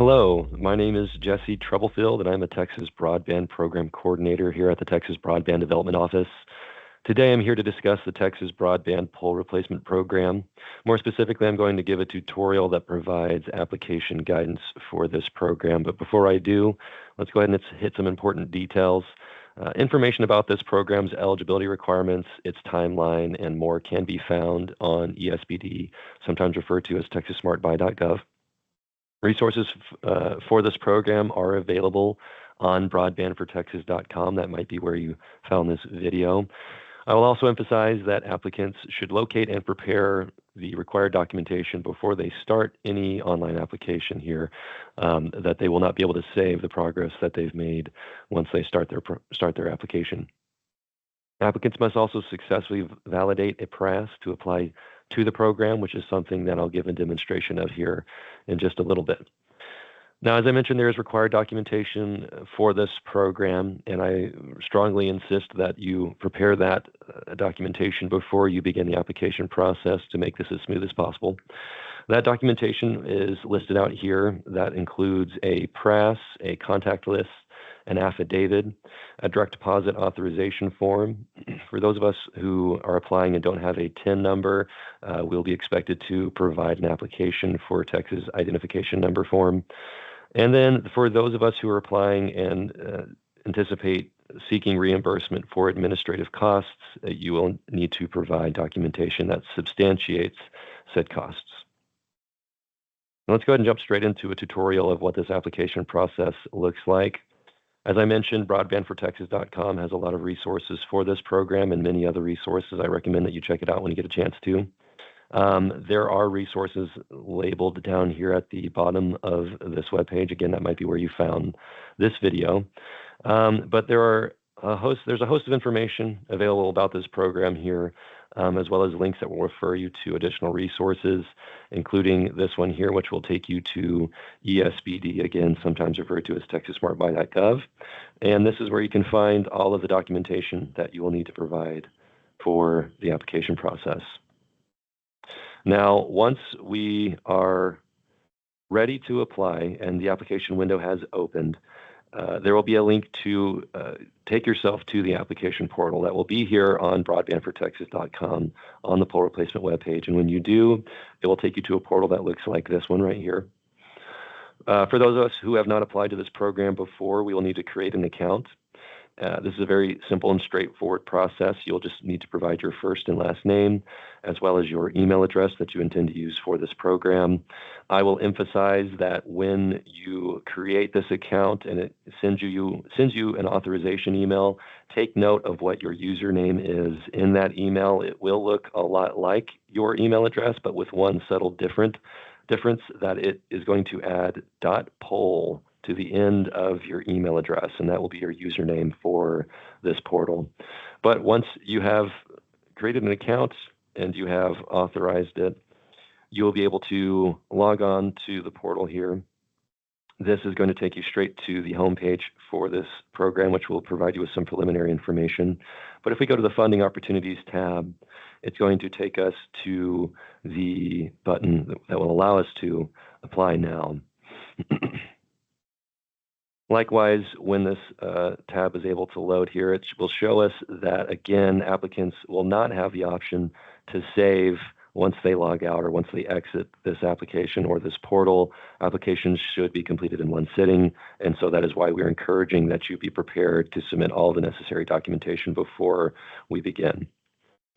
Hello, my name is Jesse Troublefield, and I'm a Texas Broadband Program Coordinator here at the Texas Broadband Development Office. Today, I'm here to discuss the Texas Broadband Pole Replacement Program. More specifically, I'm going to give a tutorial that provides application guidance for this program. But before I do, let's go ahead and hit some important details. Information about this program's eligibility requirements, its timeline, and more can be found on ESBD, sometimes referred to as texassmartbuy.gov. Resources for this program are available on broadbandfortexas.com. That might be where you found this video. I will also emphasize that applicants should locate and prepare the required documentation before they start any online application here, that they will not be able to save the progress that they've made once they start their application. Applicants must also successfully validate a PRAS to apply to the program, which is something that I'll give a demonstration of here in just a little bit. Now, as I mentioned, there is required documentation for this program, and I strongly insist that you prepare that documentation before you begin the application process to make this as smooth as possible. That documentation is listed out here. That includes a PRAS, a contact list, an affidavit, a direct deposit authorization form. For those of us who are applying and don't have a TIN number, we'll be expected to provide an application for a Texas identification number form. And then for those of us who are applying and anticipate seeking reimbursement for administrative costs, you will need to provide documentation that substantiates said costs. Now let's go ahead and jump straight into a tutorial of what this application process looks like. As I mentioned, broadbandfortexas.com has a lot of resources for this program and many other resources. I recommend that you check it out when you get a chance to. There are resources labeled down here at the bottom of this webpage. Again, that might be where you found this video. But there's a host of information available about this program here, as well as links that will refer you to additional resources, including this one here, which will take you to ESBD, again, sometimes referred to as texassmartbuy.gov. And this is where you can find all of the documentation that you will need to provide for the application process. Now, once we are ready to apply and the application window has opened, there will be a link to take yourself to the application portal that will be here on broadbandfortexas.com on the pole replacement webpage. And when you do, it will take you to a portal that looks like this one right here. For those of us who have not applied to this program before, we will need to create an account. This is a very simple and straightforward process. You'll just need to provide your first and last name, as well as your email address that you intend to use for this program. I will emphasize that when you create this account and it sends you an authorization email, take note of what your username is in that email. It will look a lot like your email address, but with one subtle difference that it is going to add .pole to the end of your email address, and that will be your username for this portal. But once you have created an account and you have authorized it, you will be able to log on to the portal here. This is going to take you straight to the home page for this program, which will provide you with some preliminary information. But if we go to the Funding Opportunities tab, it's going to take us to the button that will allow us to apply now. Likewise, when this tab is able to load here, it will show us that, again, applicants will not have the option to save once they log out or once they exit this application or this portal. Applications should be completed in one sitting, and so that is why we're encouraging that you be prepared to submit all the necessary documentation before we begin.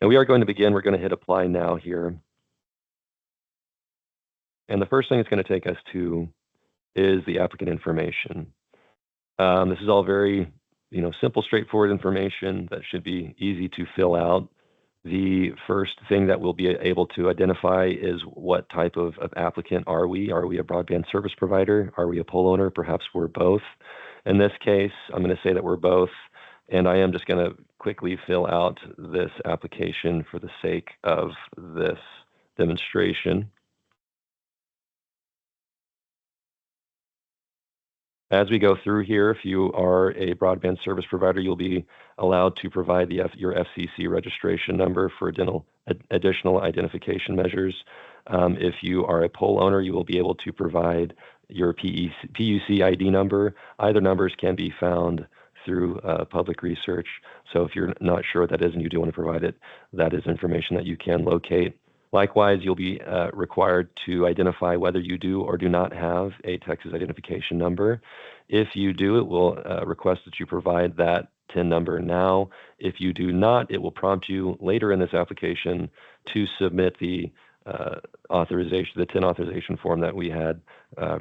And we are going to begin. We're going to hit Apply Now here. And the first thing it's going to take us to is the applicant information. This is all very, simple, straightforward information that should be easy to fill out. The first thing that we'll be able to identify is what type of applicant are we? Are we a broadband service provider? Are we a pole owner? Perhaps we're both. In this case, I'm going to say that we're both, and I am just going to quickly fill out this application for the sake of this demonstration. As we go through here, if you are a broadband service provider, you'll be allowed to provide your FCC registration number for additional identification measures. If you are a pole owner, you will be able to provide your PUC ID number. Either numbers can be found through public research. So if you're not sure what that is and you do want to provide it, that is information that you can locate. Likewise, you'll be required to identify whether you do or do not have a Texas identification number. If you do, it will request that you provide that TIN number now. If you do not, it will prompt you later in this application to submit the the TIN authorization form that we had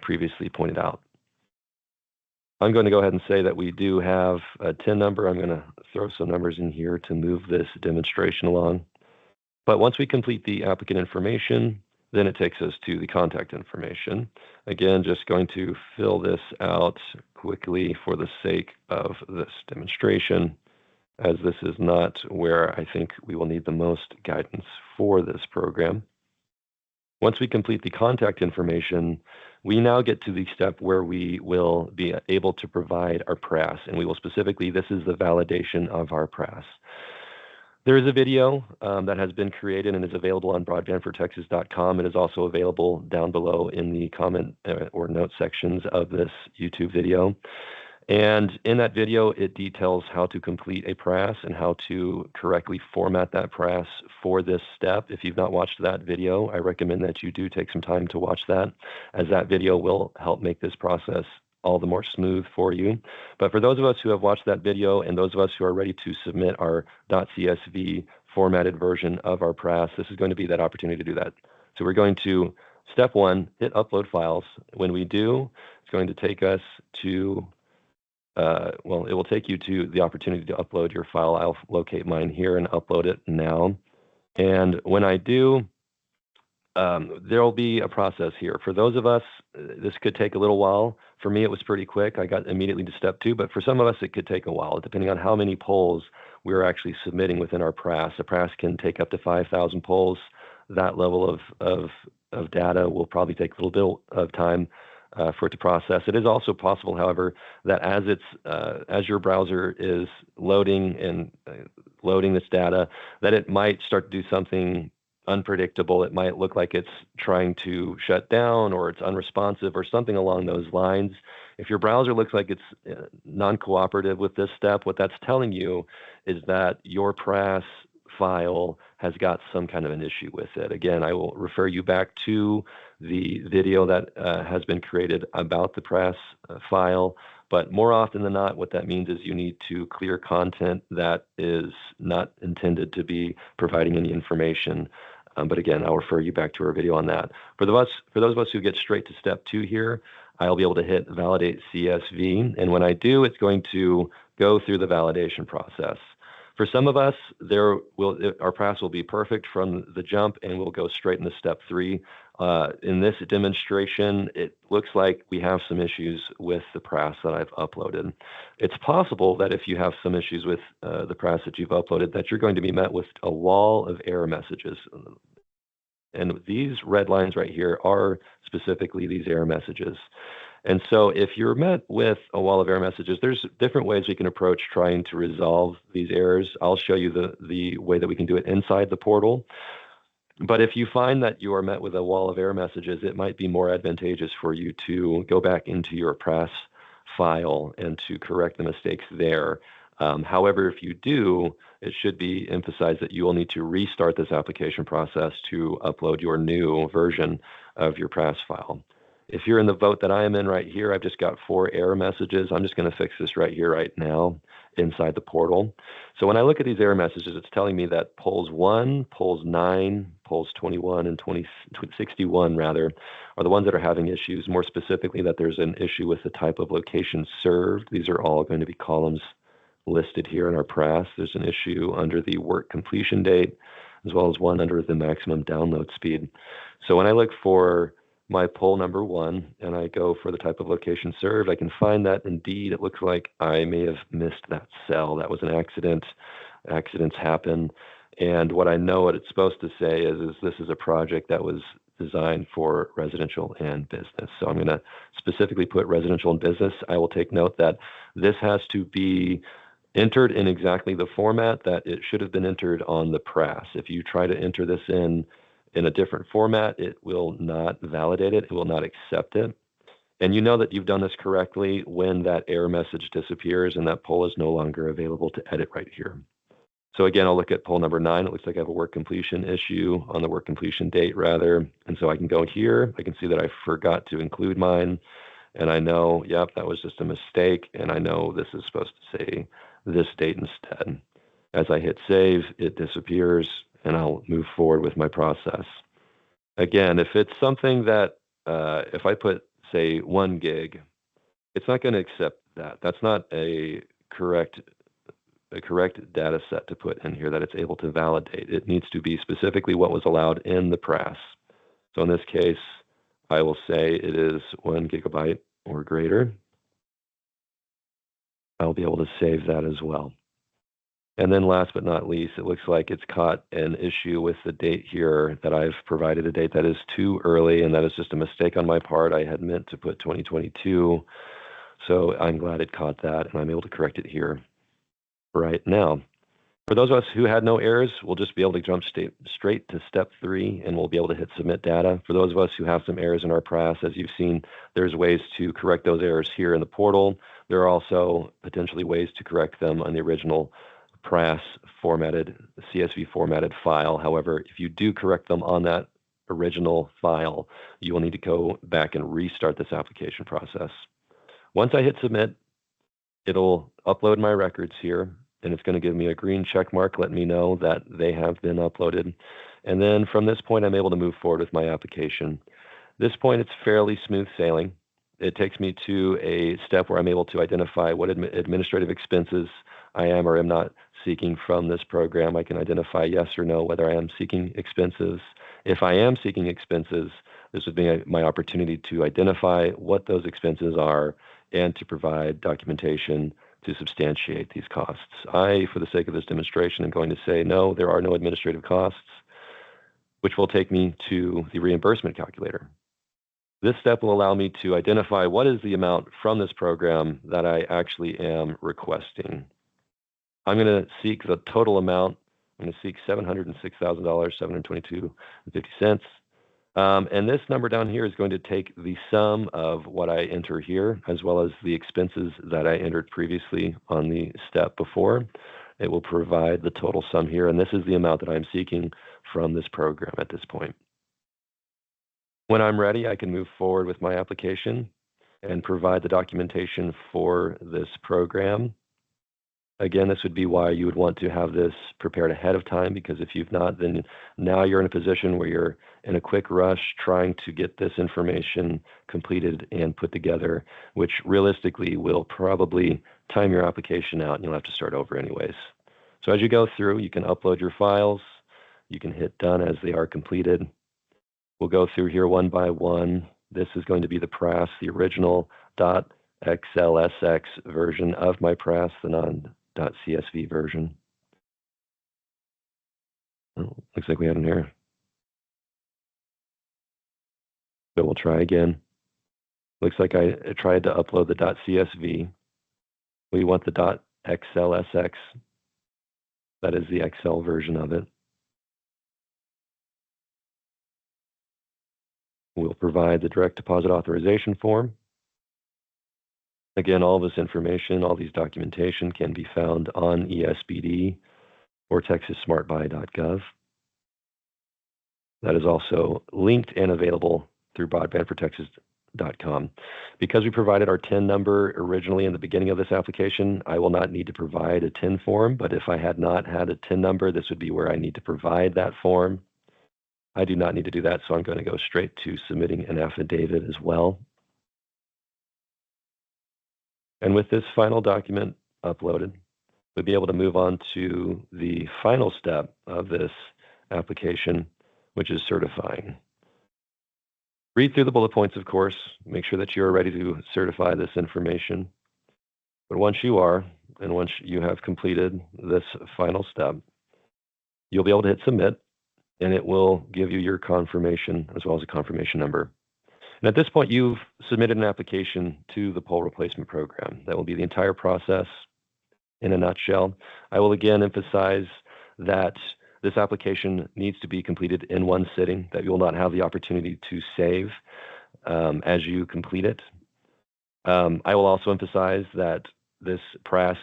previously pointed out. I'm going to go ahead and say that we do have a TIN number. I'm going to throw some numbers in here to move this demonstration along. But once we complete the applicant information, then it takes us to the contact information. Again, just going to fill this out quickly for the sake of this demonstration, as this is not where I think we will need the most guidance for this program. Once we complete the contact information, we now get to the step where we will be able to provide our PRAS, and we will specifically, this is the validation of our PRAS. There is a video that has been created and is available on broadbandfortexas.com. It is also available down below in the comment or note sections of this YouTube video. And in that video, it details how to complete a PRAS and how to correctly format that PRAS for this step. If you've not watched that video, I recommend that you do take some time to watch that, as that video will help make this process all the more smooth for you. But for those of us who have watched that video and those of us who are ready to submit our .csv formatted version of our PRAS, this is going to be that opportunity to do that. So we're going to, step one, hit upload files. When we do, it's going to take us to, it will take you to the opportunity to upload your file. I'll locate mine here and upload it now. And when I do, there will be a process here. For those of us, this could take a little while. For me, it was pretty quick. I got immediately to step two, but for some of us, it could take a while, depending on how many polls we're actually submitting within our PRAS. A PRAS can take up to 5,000 polls. That level of data will probably take a little bit of time for it to process. It is also possible, however, that as your browser is loading and loading this data, that it might start to do something unpredictable. It might look like it's trying to shut down, or it's unresponsive, or something along those lines. If your browser looks like it's non-cooperative with this step, what that's telling you is that your PRAS file has got some kind of an issue with it. Again, I will refer you back to the video that has been created about the PRAS file. But more often than not, what that means is you need to clear content that is not intended to be providing any information. But again, I'll refer you back to our video on that. For those of us who get straight to step two here, I'll be able to hit validate CSV. And when I do, it's going to go through the validation process. For some of us, our PRAS will be perfect from the jump, and we'll go straight into step three. In this demonstration, it looks like we have some issues with the PRAS that I've uploaded. It's possible that if you have some issues with the PRAS that you've uploaded, that you're going to be met with a wall of error messages. And these red lines right here are specifically these error messages. And so if you're met with a wall of error messages, there's different ways we can approach trying to resolve these errors. I'll show you the way that we can do it inside the portal. But if you find that you are met with a wall of error messages, it might be more advantageous for you to go back into your PRAS file and to correct the mistakes there. However, if you do, it should be emphasized that you will need to restart this application process to upload your new version of your PRAS file. If you're in the vote that I am in right here, I've just got 4 error messages. I'm just going to fix this right here, right now, inside the portal. So when I look at these error messages, it's telling me that polls 1, polls 9, polls 21, and 61 rather, are the ones that are having issues. More specifically, that there's an issue with the type of location served. These are all going to be columns listed here in our PRAS. There's an issue under the work completion date, as well as one under the maximum download speed. So when I look for my poll number 1 and I go for the type of location served, I can find that indeed it looks like I may have missed that cell. That was an accident. Accidents happen. And what I know what it's supposed to say is this is a project that was designed for residential and business. So I'm going to specifically put residential and business. I will take note that this has to be entered in exactly the format that it should have been entered on the PRAS. If you try to enter this in a different format, it will not validate it. It will not accept it. And you know that you've done this correctly when that error message disappears and that pole is no longer available to edit right here. So again, I'll look at pole number 9. It looks like I have a work completion issue on the work completion date rather. And so I can go here. I can see that I forgot to include mine. And I know, yep, that was just a mistake. And I know this is supposed to say this date instead. As I hit save, it disappears and I'll move forward with my process. Again, if it's something that, if I put, say, 1 gig, it's not going to accept that. That's not a correct data set to put in here that it's able to validate. It needs to be specifically what was allowed in the press. So in this case, I will say it is 1 gigabyte or greater. I'll be able to save that as well. And then last but not least, it looks like it's caught an issue with the date here that I've provided a date that is too early, and that is just a mistake on my part. I had meant to put 2022, so I'm glad it caught that, and I'm able to correct it here right now. For those of us who had no errors, we'll just be able to jump straight to step 3, and we'll be able to hit submit data. For those of us who have some errors in our press, as you've seen, there's ways to correct those errors here in the portal. There are also potentially ways to correct them on the original press formatted, CSV formatted file. However, if you do correct them on that original file, you will need to go back and restart this application process. Once I hit submit, it'll upload my records here, and it's going to give me a green check mark letting me know that they have been uploaded. And then from this point, I'm able to move forward with my application. This point, it's fairly smooth sailing. It takes me to a step where I'm able to identify what administrative expenses I am or am not seeking from this program. I can identify yes or no whether I am seeking expenses. If I am seeking expenses, this would be my opportunity to identify what those expenses are and to provide documentation to substantiate these costs. I, for the sake of this demonstration, am going to say no, there are no administrative costs, which will take me to the reimbursement calculator. This step will allow me to identify what is the amount from this program that I actually am requesting. I'm going to seek the total amount. I'm going to seek $706,000, $722.50. And this number down here is going to take the sum of what I enter here, as well as the expenses that I entered previously on the step before. It will provide the total sum here, and this is the amount that I'm seeking from this program at this point. When I'm ready, I can move forward with my application and provide the documentation for this program. Again, this would be why you would want to have this prepared ahead of time, because if you've not, then now you're in a position where you're in a quick rush trying to get this information completed and put together, which realistically will probably time your application out and you'll have to start over anyways. So as you go through, you can upload your files. You can hit done as they are completed. We'll go through here one by one. This is going to be the press, the original .xlsx version of my press, the non.csv version. Oh, looks like we had an error. But we'll try again. Looks like I tried to upload the .csv. We want the .xlsx. That is the Excel version of it. We'll provide the direct deposit authorization form. Again, all this information, all these documentation can be found on ESBD or texassmartbuy.gov. That is also linked and available through broadbandfortexas.com. Because we provided our TIN number originally in the beginning of this application, I will not need to provide a TIN form, but if I had not had a TIN number, this would be where I need to provide that form. I do not need to do that, so I'm going to go straight to submitting an affidavit as well. And with this final document uploaded, we'll be able to move on to the final step of this application, which is certifying. Read through the bullet points, of course. Make sure that you're ready to certify this information. But once you are, and once you have completed this final step, you'll be able to hit submit, and it will give you your confirmation as well as a confirmation number. And at this point, you've submitted an application to the pole replacement program. That will be the entire process in a nutshell. I will again emphasize that this application needs to be completed in one sitting, that you will not have the opportunity to save as you complete it. I will also emphasize that this PRAS,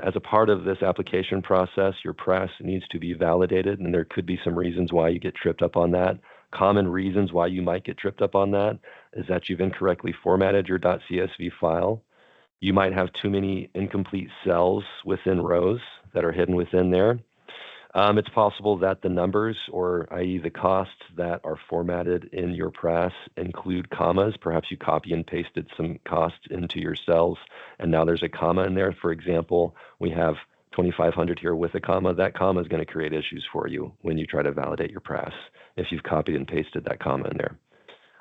as a part of this application process, your PRAS needs to be validated, and there could be some reasons why you get tripped up on that. Common reasons why you might get tripped up on that is that you've incorrectly formatted your .csv file. You might have too many incomplete cells within rows that are hidden within there. It's possible that the numbers, or i.e. the costs that are formatted in your PRAS include commas. Perhaps you copy and pasted some costs into your cells, and now there's a comma in there. For example, we have 2,500 here with a comma. That comma is going to create issues for you when you try to validate your PRAS if you've copied and pasted that comma in there.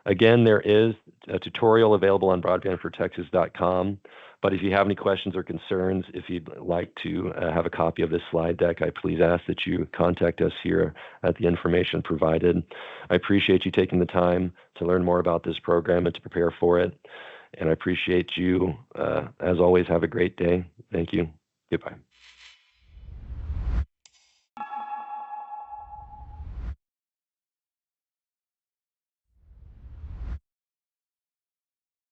Again, there is a tutorial available on broadbandfortexas.com. But if you have any questions or concerns, if you'd like to have a copy of this slide deck, I please ask that you contact us here at the information provided. I appreciate you taking the time to learn more about this program and to prepare for it. And I appreciate you. As always, have a great day. Thank you. Goodbye.